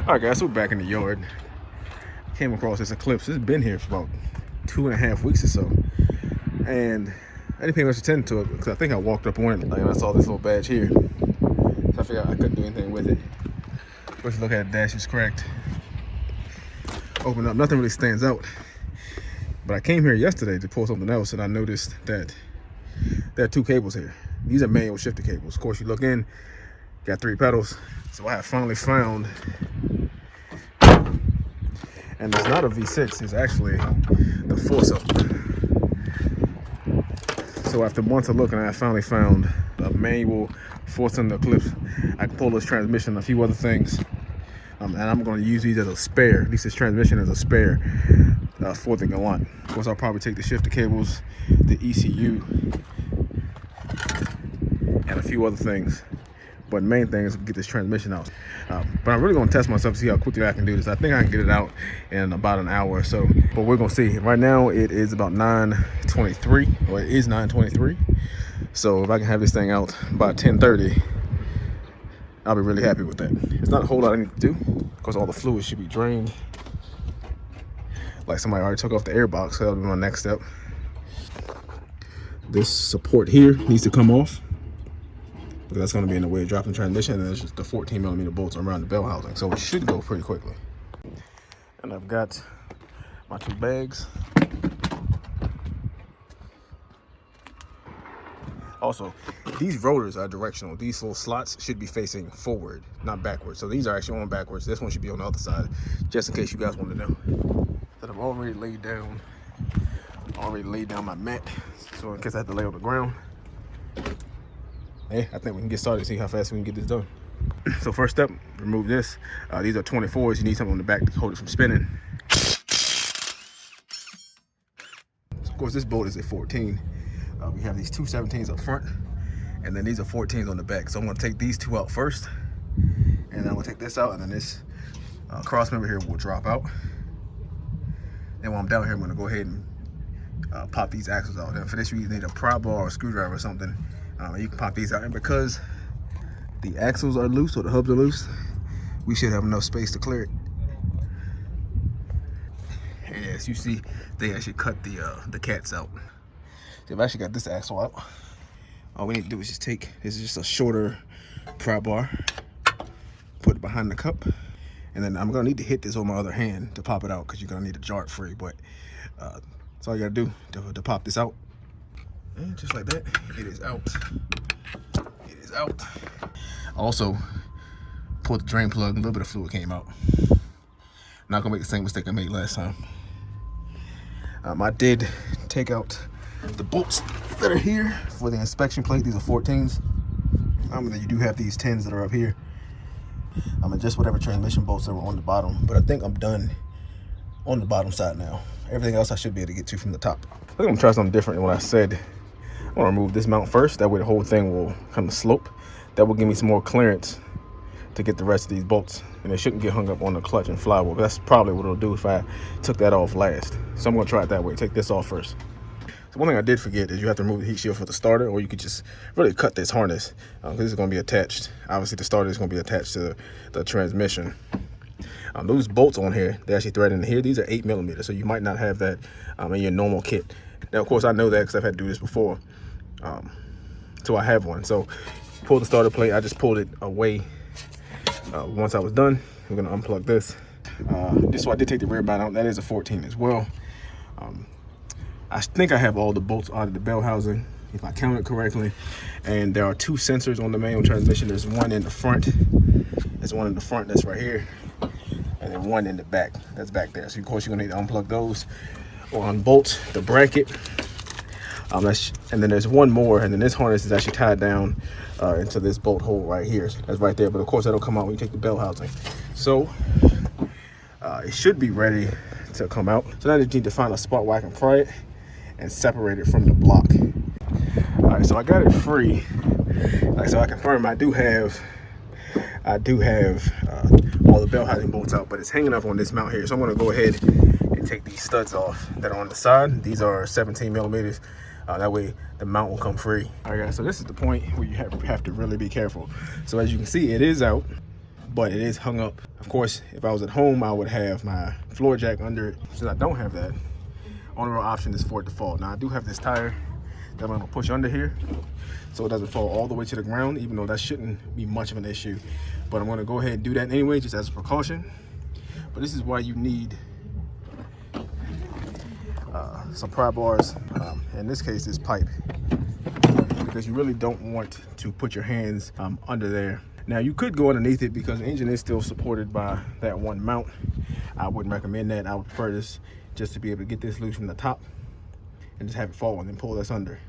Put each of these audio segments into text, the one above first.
All right, guys, so we're back in the yard. Came across this Eclipse. It's been here for about 2.5 weeks or so. And I didn't pay much attention to it because I think I walked up on it and I saw this little badge here. So I figured I couldn't do anything with it. First look at the dash, it's cracked. Open up, nothing really stands out. But I came here yesterday to pull something else and I noticed that there are 2 cables here. These are manual shifter cables. Of course, you look in, got 3 pedals. So I have finally found, and it's not a V6, it's actually the 4-cylinder. So after months of looking, I finally found a manual 4-cylinder Eclipse. I can pull this transmission and a few other things. And I'm going to use these as a spare, at least this transmission as a spare for the Galant. Of course, I'll probably take the shifter cables, the ECU, and a few other things. But the main thing is to get this transmission out. But I'm really going to test myself to see how quickly I can do this. I think I can get it out in about an hour or so. But we're going to see. Right now, it is about 9:23, or it is 9:23. So if I can have this thing out by 10:30, I'll be really happy with that. It's not a whole lot I need to do, because all the fluid should be drained. Like somebody already took off the air box, so that'll be my next step. This support here needs to come off, because that's going to be in the way of dropping the transmission, and there's just the 14mm bolts around the bell housing, so it should go pretty quickly. And I've got my 2 bags. Also, these rotors are directional. These little slots should be facing forward, not backwards. So these are actually on backwards. This one should be on the other side, just in case you guys want to know. That I've already laid down my mat, so in case I have to lay on the ground. Hey, I think we can get started, see how fast we can get this done. So first step, remove this. These are 24s. You need something on the back to hold it from spinning. So of course, this bolt is a 14. We have these 2 17s up front, and then these are 14s on the back. So I'm going to take these 2 out first, and then I'm going to take this out, and then this cross member here will drop out. And while I'm down here, I'm going to go ahead and pop these axles out. And for this, you need a pry bar or a screwdriver or something. You can pop these out, and because the axles are loose or the hubs are loose, we should have enough space to clear it. And as you see, they actually cut the cats out. So I've actually got this axle out. All we need to do is just take, this is just a shorter pry bar, put it behind the cup, and then I'm gonna need to hit this on my other hand to pop it out, because you're gonna need to jar it free. But that's all you gotta do to pop this out. And just like that, it is out. It is out. Also, pulled the drain plug, a little bit of fluid came out. Not gonna make the same mistake I made last time. I did take out the bolts that are here for the inspection plate. These are 14s. You do have these 10s that are up here. Just whatever transmission bolts that were on the bottom, but I think I'm done on the bottom side now. Everything else I should be able to get to from the top. I think I'm gonna try something different than what I said. I'm gonna remove this mount first. That way the whole thing will kind of slope. That will give me some more clearance to get the rest of these bolts, and they shouldn't get hung up on the clutch and flywheel. But that's probably what it'll do if I took that off last. So I'm gonna try it that way. Take this off first. So one thing I did forget is you have to remove the heat shield for the starter, or you could just really cut this harness, because this is going to be attached. Obviously, the starter is going to be attached to the transmission. Those bolts on here, they actually thread in here. These are 8mm, so you might not have that in your normal kit. Now, of course, I know that because I've had to do this before, so I have one. So pull the starter plate. I just pulled it away once I was done. We're going to unplug this. So I did take the rear mount out. That is a 14 as well. I think I have all the bolts out of the bell housing, if I counted correctly. And there are 2 sensors on the manual transmission. There's one in the front. There's one in the front that's right here. And then one in the back that's back there. So of course you're gonna need to unplug those or unbolt the bracket. And then there's one more, and then this harness is actually tied down into this bolt hole right here. That's right there. But of course that'll come out when you take the bell housing. So it should be ready to come out. So now you need to find a spot where I can pry it and separate it from the block. All right, so I got it free. So I confirm I do have all the bell housing bolts out, but it's hanging up on this mount here. So I'm gonna go ahead and take these studs off that are on the side. These are 17mm. That way the mount will come free. All right, guys, so this is the point where you have to really be careful. So as you can see, it is out, but it is hung up. Of course, if I was at home, I would have my floor jack under it. Since I don't have that, only real option is for it to fall. Now I do have this tire that I'm gonna push under here so it doesn't fall all the way to the ground, even though that shouldn't be much of an issue. But I'm gonna go ahead and do that anyway, just as a precaution. But this is why you need some pry bars. In this case, it's pipe, because you really don't want to put your hands under there. Now you could go underneath it because the engine is still supported by that one mount. I wouldn't recommend that. I would prefer this just to be able to get this loose from the top and just have it fall and then pull this under.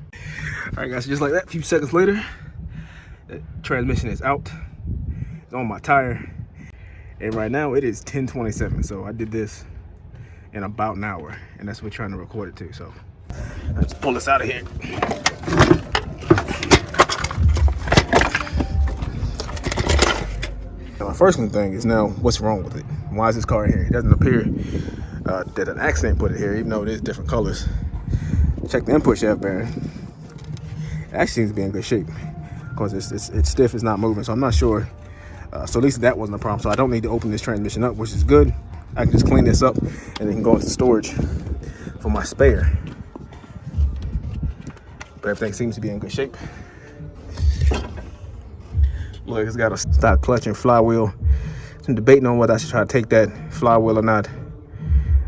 All right guys, so just like that, a few seconds later, the transmission is out. It's on my tire. And right now it is 10:27. So I did this in about an hour, and that's what we're trying to record it to. So let's pull this out of here. Now, my first thing is now, what's wrong with it? Why is this car in here? It doesn't appear that an accident put it here, even though it is different colors. Check the input shaft bearing. It actually seems to be in good shape because it's stiff, it's not moving. So I'm not sure. So at least that wasn't a problem. So I don't need to open this transmission up, which is good. I can just clean this up and it can go into storage for my spare. But everything seems to be in good shape. Look, it's got a stock clutch and flywheel. I'm debating on whether I should try to take that flywheel or not.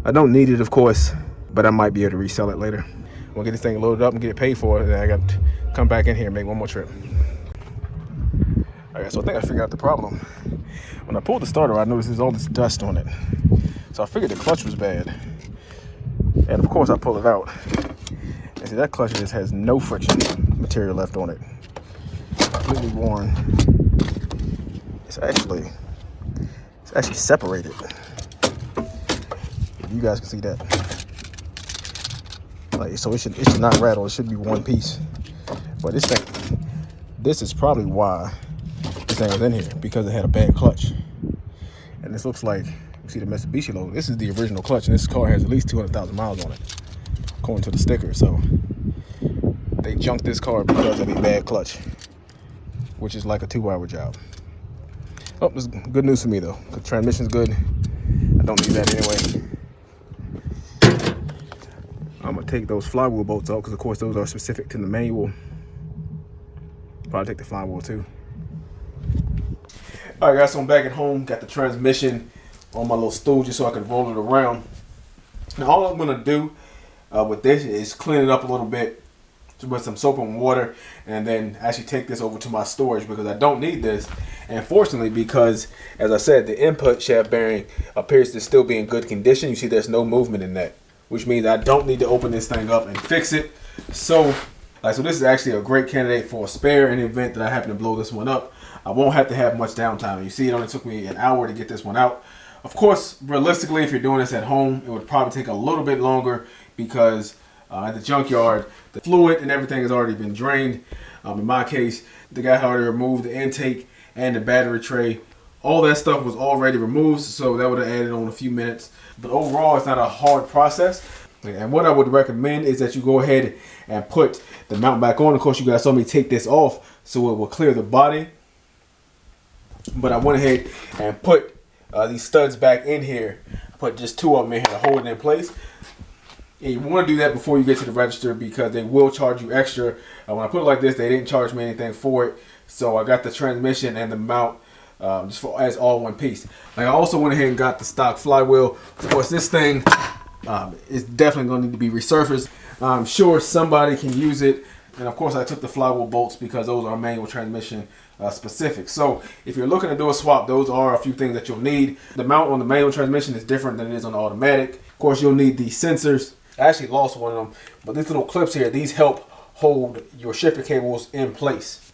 I don't need it, of course, but I might be able to resell it later. We'll get this thing loaded up and get it paid for, and then I got to come back in here and make one more trip. All right, so I think I figured out the problem. When I pulled the starter, I noticed there's all this dust on it. So I figured the clutch was bad. And of course I pull it out. And see, that clutch just has no friction material left on it. Completely worn. It's actually separated. If you guys can see that. Like, so it should not rattle. It should be one piece. But this is probably why this thing was in here, because it had a bad clutch. And this looks like, you see the Mitsubishi logo. This is the original clutch, and this car has at least 200,000 miles on it, according to the sticker. So they junked this car because of a bad clutch, which is like a 2-hour job. Oh, this is good news for me though. The transmission's good. I don't need that anyway. I'm gonna take those flywheel bolts out because of course those are specific to the manual. Probably take the flywheel too. All right guys, so I'm back at home. Got the transmission on my little stool just so I can roll it around. Now all I'm gonna do with this is clean it up a little bit with some soap and water, and then actually take this over to my storage because I don't need this. And fortunately, because as I said, the input shaft bearing appears to still be in good condition. You see there's no movement in that, which means I don't need to open this thing up and fix it. So this is actually a great candidate for a spare in the event that I happen to blow this one up. I won't have to have much downtime. You see, it only took me an hour to get this one out. Of course, realistically, if you're doing this at home, it would probably take a little bit longer because at the junkyard, the fluid and everything has already been drained. In my case, the guy had already removed the intake and the battery tray. All that stuff was already removed, so that would have added on a few minutes. But overall, it's not a hard process. And what I would recommend is that you go ahead and put the mount back on. Of course, you guys saw me take this off so it will clear the body. But I went ahead and put these studs back in here. I put just 2 of them in here to hold it in place. And you want to do that before you get to the register because they will charge you extra. When I put it like this, they didn't charge me anything for it. So I got the transmission and the mount just as all one piece. Like, I also went ahead and got the stock flywheel. Of course, this thing is definitely going to need to be resurfaced. I'm sure somebody can use it. And of course, I took the flywheel bolts because those are manual transmission specific. So if you're looking to do a swap, those are a few things that you'll need. The mount on the manual transmission is different than it is on the automatic. Of course, you'll need the sensors. I actually lost one of them, but these little clips here, these help hold your shifter cables in place.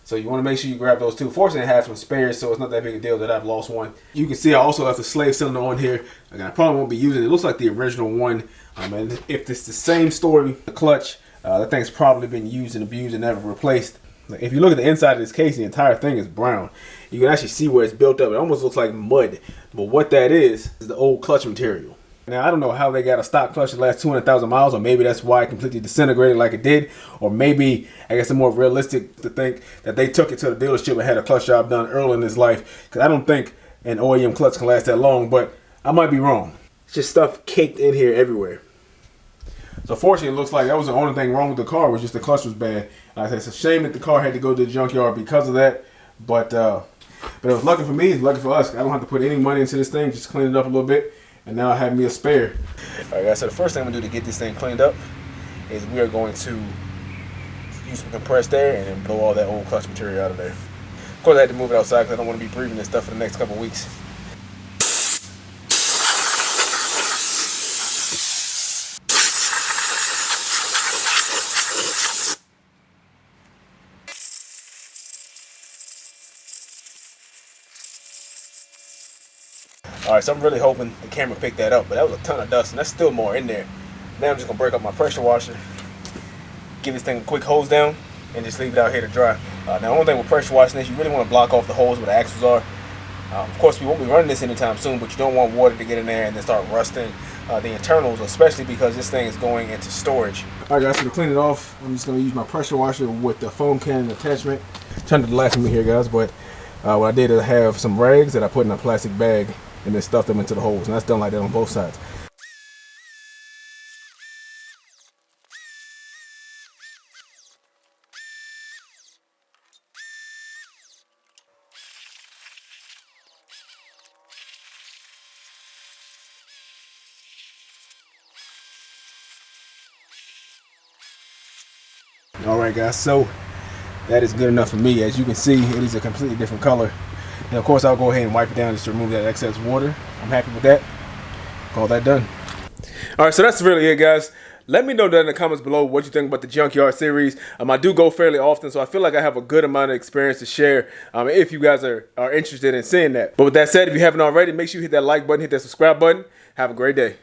So you want to make sure you grab those too. Fortunately, I have some spares, so it's not that big a deal that I've lost one. You can see I also left the slave cylinder on here. I probably won't be using it. It looks like the original one. And if it's the same story, the clutch, that thing's probably been used and abused and never replaced. Like, if you look at the inside of this case, the entire thing is brown. You can actually see where it's built up. It almost looks like mud. But what that is the old clutch material. Now, I don't know how they got a stock clutch that lasts 200,000 miles, or maybe that's why it completely disintegrated like it did, or maybe I guess it's more realistic to think that they took it to the dealership and had a clutch job done early in his life, because I don't think an OEM clutch can last that long, but I might be wrong. It's just stuff caked in here everywhere. So fortunately, it looks like that was the only thing wrong with the car, was just the clutch was bad. Like I said, it's a shame that the car had to go to the junkyard because of that, but it was lucky for me, it's lucky for us. I don't have to put any money into this thing, just clean it up a little bit. And now I have me a spare. All right, guys, so the first thing I'm gonna do to get this thing cleaned up is we are going to use some compressed air and then blow all that old clutch material out of there. Of course, I had to move it outside because I don't want to be breathing this stuff for the next couple weeks. All right, so I'm really hoping the camera picked that up, but that was a ton of dust, and that's still more in there. Now I'm just gonna break up my pressure washer, give this thing a quick hose down, and just leave it out here to dry. Now, the only thing with pressure washing is you really want to block off the holes where the axles are. Of course, we won't be running this anytime soon, but you don't want water to get in there and then start rusting the internals, especially because this thing is going into storage. All right, guys, so to clean it off, I'm just gonna use my pressure washer with the foam cannon attachment. Trying to laugh at me here, guys, but what I did is I have some rags that I put in a plastic bag and then stuff them into the holes, and that's done like that on both sides. All right, guys, so that is good enough for me. As you can see, it is a completely different color. And of course, I'll go ahead and wipe it down just to remove that excess water. I'm happy with that. Call that done. All right, so that's really it, guys. Let me know down in the comments below what you think about the Junkyard series. I do go fairly often, so I feel like I have a good amount of experience to share if you guys are interested in seeing that. But with that said, if you haven't already, make sure you hit that like button, hit that subscribe button. Have a great day.